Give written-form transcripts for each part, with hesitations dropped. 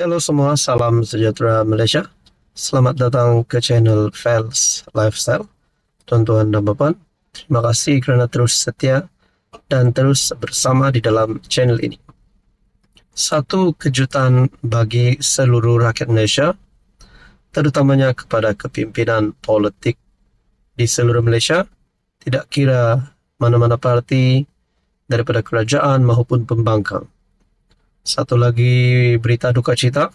Halo semua, salam sejahtera Malaysia. Selamat datang ke channel Fels Lifestyle. Tuan-tuan dan puan, terima kasih kerana terus setia dan terus bersama di dalam channel ini. Satu kejutan bagi seluruh rakyat Malaysia, terutamanya kepada kepimpinan politik di seluruh Malaysia, tidak kira mana-mana parti daripada kerajaan maupun pembangkang. Satu lagi berita duka cita,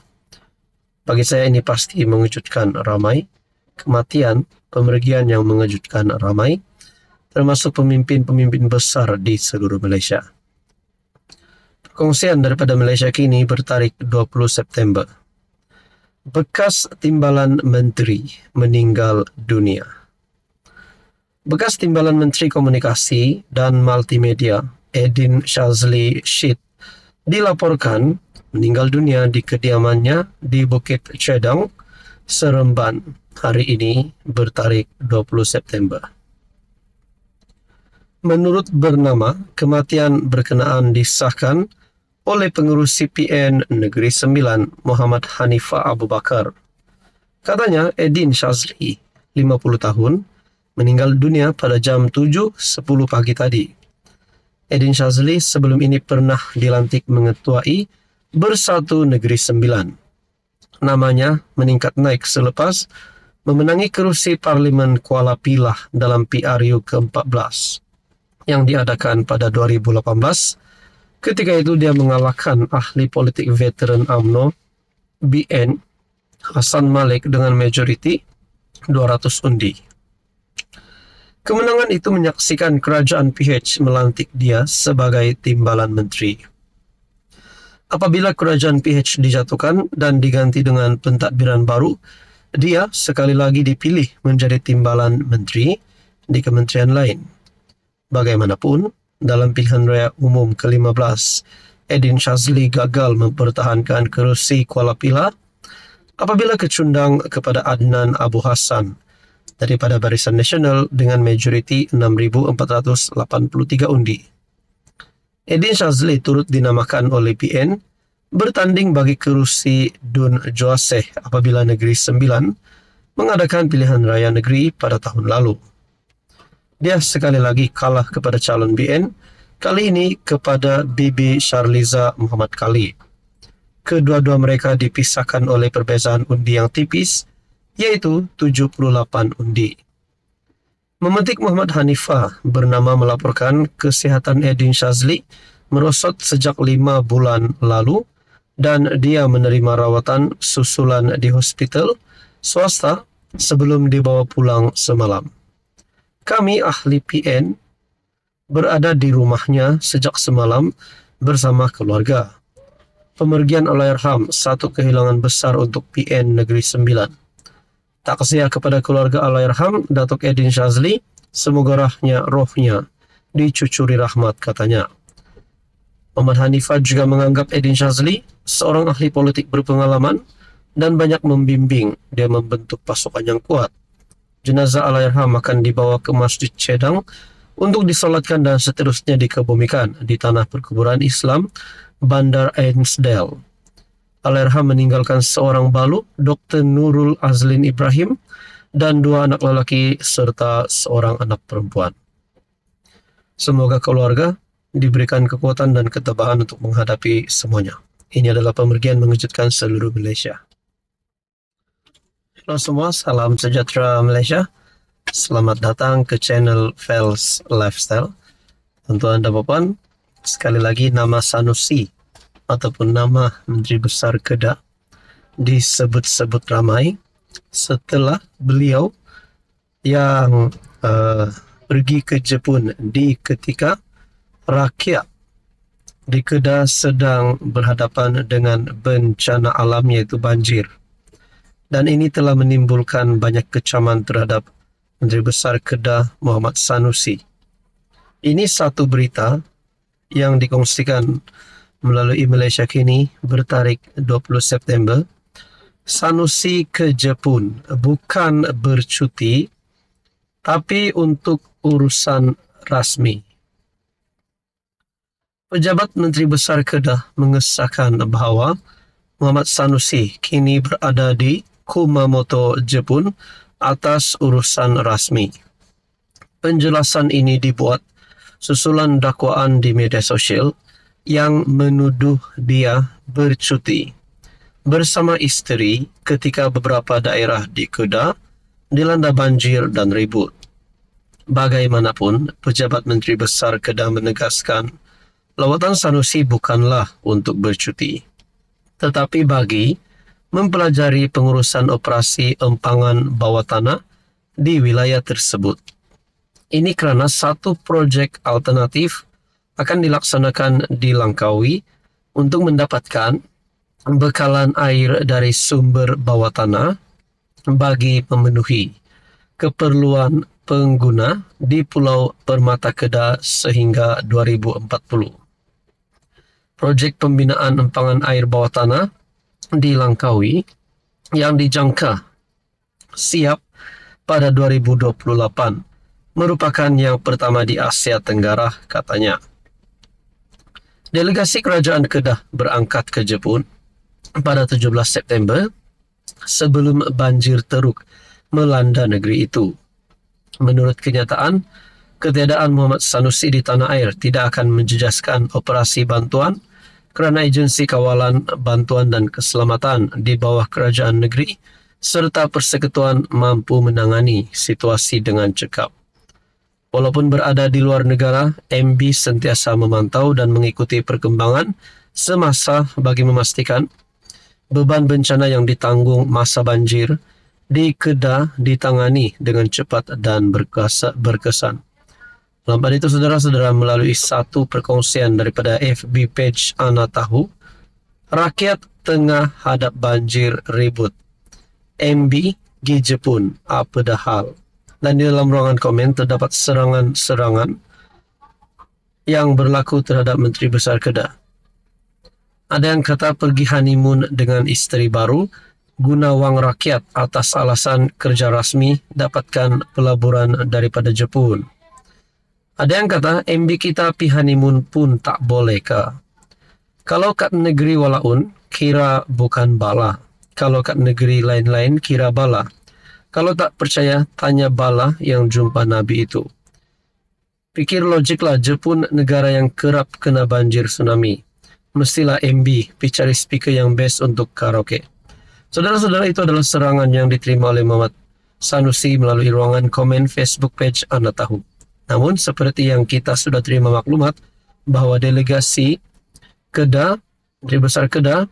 bagi saya ini pasti mengejutkan ramai. Kematian, pemergian yang mengejutkan ramai, termasuk pemimpin-pemimpin besar di seluruh Malaysia. Perkongsian daripada Malaysia Kini bertarikh 20 September. Bekas Timbalan Menteri meninggal dunia. Bekas Timbalan Menteri Komunikasi dan Multimedia, Edin Shazli Shid, dilaporkan meninggal dunia di kediamannya di Bukit Cedang, Seremban, hari ini bertarikh 20 September. Menurut bernama, kematian berkenaan disahkan oleh pengurus CPN Negeri Sembilan, Muhammad Hanifah Abu Bakar. Katanya, Edin Shazli, 50 tahun, meninggal dunia pada jam 7.10 pagi tadi. Edin Shazli sebelum ini pernah dilantik mengetuai Bersatu Negeri Sembilan. Namanya meningkat naik selepas memenangi kerusi Parlimen Kuala Pilah dalam PRU ke-14 yang diadakan pada 2018. Ketika itu dia mengalahkan ahli politik veteran UMNO BN Hassan Malik dengan majoriti 200 undi. Kemenangan itu menyaksikan kerajaan PH melantik dia sebagai timbalan menteri. Apabila kerajaan PH dijatuhkan dan diganti dengan pentadbiran baru, dia sekali lagi dipilih menjadi timbalan menteri di kementerian lain. Bagaimanapun, dalam pilihan raya umum ke-15, Edin Shazli gagal mempertahankan kerusi Kuala Pilah apabila kecundang kepada Adnan Abu Hassan daripada Barisan Nasional dengan majoriti 6,483 undi. Edin Shazli turut dinamakan oleh PN bertanding bagi kerusi Dun Joaseh apabila Negeri Sembilan mengadakan pilihan raya negeri pada tahun lalu. Dia sekali lagi kalah kepada calon BN, kali ini kepada Bibi Sharliza Muhammad Khalid. Kedua-dua mereka dipisahkan oleh perbezaan undi yang tipis, yaitu 78 undi. Memetik Muhammad Hanifah bernama melaporkan kesihatan Edin Shazli merosot sejak 5 bulan lalu dan dia menerima rawatan susulan di hospital swasta sebelum dibawa pulang semalam. Kami ahli PN berada di rumahnya sejak semalam bersama keluarga. Pemergian Allahyarham satu kehilangan besar untuk PN Negeri Sembilan. Takziah kepada keluarga Allahyarham Datuk Edin Shazli, semoga rohnya dicucuri rahmat, katanya. Muhammad Hanifah juga menganggap Edin Shazli seorang ahli politik berpengalaman dan banyak membimbing dia membentuk pasukan yang kuat. Jenazah Allahyarham akan dibawa ke Masjid Cedang untuk disolatkan dan seterusnya dikebumikan di tanah perkuburan Islam Bandar Ainsdale. Allahyarham meninggalkan seorang balu, Dr. Nurul Azlin Ibrahim, dan 2 anak lelaki serta seorang anak perempuan. Semoga keluarga diberikan kekuatan dan ketabahan untuk menghadapi semuanya. Ini adalah pemergian mengejutkan seluruh Malaysia. Halo semua, salam sejahtera Malaysia. Selamat datang ke channel Fels Lifestyle. Tuan-tuan dan puan, sekali lagi nama Sanusi ataupun nama Menteri Besar Kedah disebut-sebut ramai setelah beliau yang pergi ke Jepun di ketika rakyat di Kedah sedang berhadapan dengan bencana alam yaitu banjir. Dan ini telah menimbulkan banyak kecaman terhadap Menteri Besar Kedah Muhammad Sanusi. Ini satu berita yang dikongsikan melalui Malaysia Kini bertarikh 20 September. Sanusi ke Jepun bukan bercuti, tapi untuk urusan rasmi. Pejabat Menteri Besar Kedah mengesahkan bahawa Muhammad Sanusi kini berada di Kumamoto, Jepun atas urusan rasmi. Penjelasan ini dibuat susulan dakwaan di media sosial yang menuduh dia bercuti bersama isteri ketika beberapa daerah di Kedah dilanda banjir dan ribut. Bagaimanapun, pejabat Menteri Besar Kedah menegaskan lawatan Sanusi bukanlah untuk bercuti, tetapi bagi mempelajari pengurusan operasi empangan bawah tanah di wilayah tersebut. Ini kerana satu projek alternatif akan dilaksanakan di Langkawi untuk mendapatkan bekalan air dari sumber bawah tanah bagi memenuhi keperluan pengguna di Pulau Permata Kedah sehingga 2040. Projek pembinaan empangan air bawah tanah di Langkawi yang dijangka siap pada 2028 merupakan yang pertama di Asia Tenggara, katanya. Delegasi Kerajaan Kedah berangkat ke Jepun pada 17 September sebelum banjir teruk melanda negeri itu. Menurut kenyataan, ketiadaan Muhammad Sanusi di tanah air tidak akan menjejaskan operasi bantuan kerana Agensi Kawalan Bantuan dan Keselamatan di bawah kerajaan negeri serta persekutuan mampu menangani situasi dengan cekap. Walaupun berada di luar negara, MB sentiasa memantau dan mengikuti perkembangan semasa bagi memastikan beban bencana yang ditanggung masa banjir di Kedah ditangani dengan cepat dan berkesan. Lambat itu, saudara-saudara, melalui satu perkongsian daripada FB page Ana Tahu, rakyat tengah hadap banjir ribut. MB gi Jepun, apa dah hal? Dan di dalam ruangan komen terdapat serangan-serangan yang berlaku terhadap Menteri Besar Kedah. Ada yang kata pergi honeymoon dengan isteri baru guna wang rakyat atas alasan kerja rasmi dapatkan pelaburan daripada Jepun. Ada yang kata MB kita pi honeymoon pun tak boleh ke? Kalau kat negeri walaun kira bukan bala. Kalau kat negeri lain-lain kira bala. Kalau tak percaya, tanya bala yang jumpa Nabi itu. Pikir logiklah, Jepun negara yang kerap kena banjir tsunami. Mestilah MB cari speaker yang best untuk karaoke. Saudara-saudara, itu adalah serangan yang diterima oleh Muhammad Sanusi melalui ruangan komen Facebook page Anda Tahu. Namun, seperti yang kita sudah terima maklumat bahawa delegasi Kedah, Menteri Besar Kedah,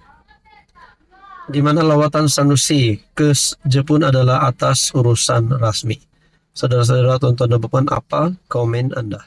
di mana lawatan Sanusi ke Jepun adalah atas urusan rasmi. Saudara-saudara, tuan-tuan dan puan, apa komen Anda?